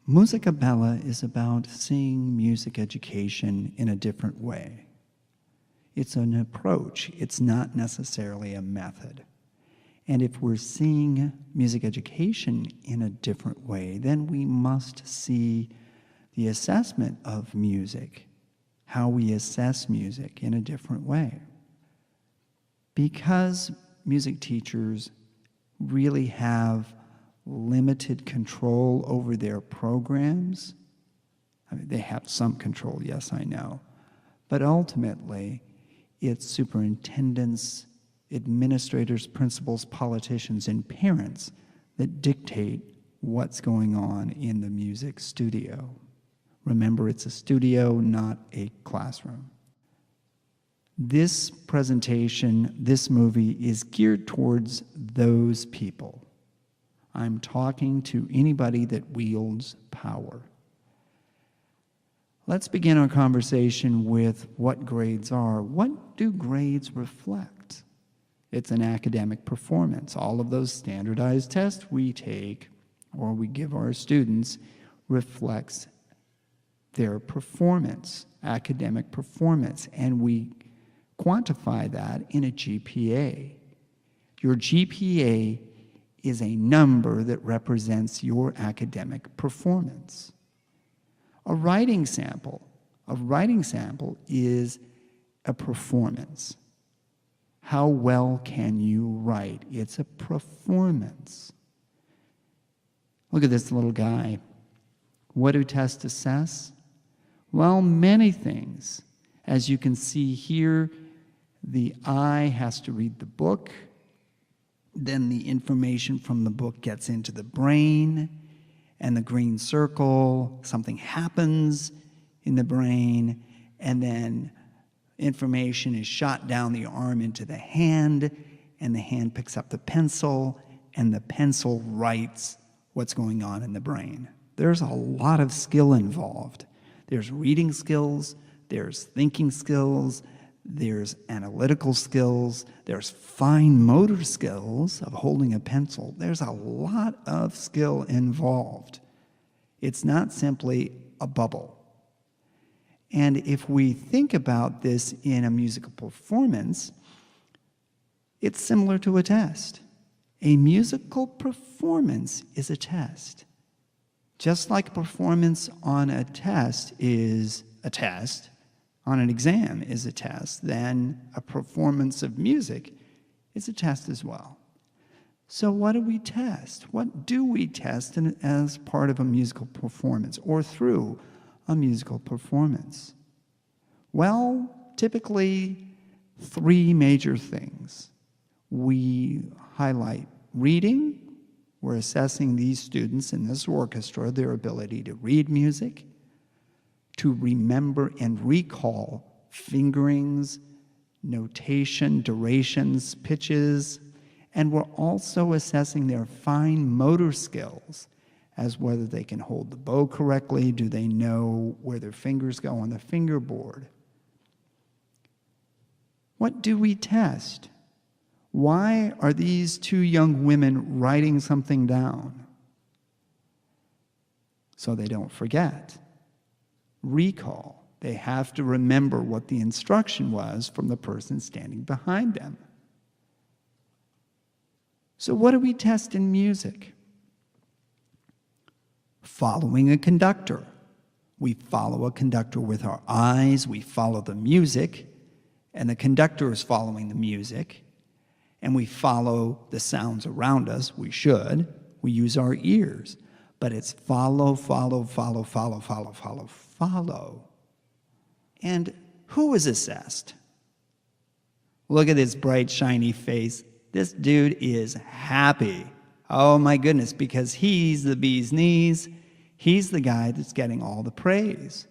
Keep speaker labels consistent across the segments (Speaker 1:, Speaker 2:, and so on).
Speaker 1: Musica Bella is about seeing music education in a different way. It's an approach. It's not necessarily a method. And if we're seeing music education in a different way, then we must see the assessment of music, how we assess music in a different way. Because music teachers really have limited control over their programs. I mean, they have some control, yes, I know. But ultimately, it's superintendents, administrators, principals, politicians, and parents that dictate what's going on in the music studio. Remember, it's a studio, not a classroom. This presentation, this movie, is geared towards those people. I'm talking to anybody that wields power. Let's begin our conversation with what grades are. What do grades reflect? It's an academic performance. All of those standardized tests we take or we give our students reflects their performance, academic performance, and we quantify that in a GPA. Your GPA is a number that represents your academic performance. A writing sample is a performance. How well can you write? It's a performance. Look at this little guy. What do tests assess? Well, many things. As you can see here, the eye has to read the book. Then the information from the book gets into the brain, and the green circle, something happens in the brain, and then information is shot down the arm into the hand, and the hand picks up the pencil, and the pencil writes what's going on in the brain. There's a lot of skill involved. There's reading skills, there's thinking skills, there's analytical skills, there's fine motor skills of holding a pencil. There's a lot of skill involved. It's not simply a bubble. And if we think about this in a musical performance, it's similar to a test. A musical performance is a test. Just like a performance on a test is a test, on an exam is a test, then a performance of music is a test as well. So what do we test? What do we test as part of a musical performance or through a musical performance? Well, typically 3 major things. We highlight reading. We're assessing these students in this orchestra, their ability to read music, to remember and recall fingerings, notation, durations, pitches, and we're also assessing their fine motor skills as whether they can hold the bow correctly, do they know where their fingers go on the fingerboard. What do we test? Why are these 2 young women writing something down? So they don't forget. Recall. They have to remember what the instruction was from the person standing behind them. So what do we test in music? Following a conductor. We follow a conductor with our eyes, we follow the music, and the conductor is following the music, and we follow the sounds around us. We should. We use our ears. But it's follow, follow, follow, follow, follow, follow, follow. And who is assessed? Look at his bright, shiny face. This dude is happy. Oh my goodness, because he's the bee's knees. He's the guy that's getting all the praise.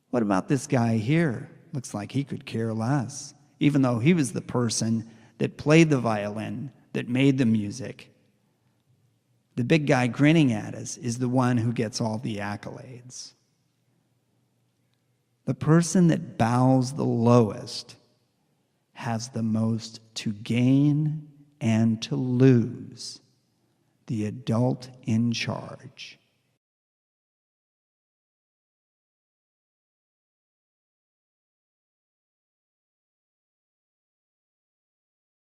Speaker 1: What about this guy here? Looks like he could care less, even though he was the person that played the violin, that made the music. The big guy grinning at us is the one who gets all the accolades. The person that bows the lowest has the most to gain and to lose. The adult in charge.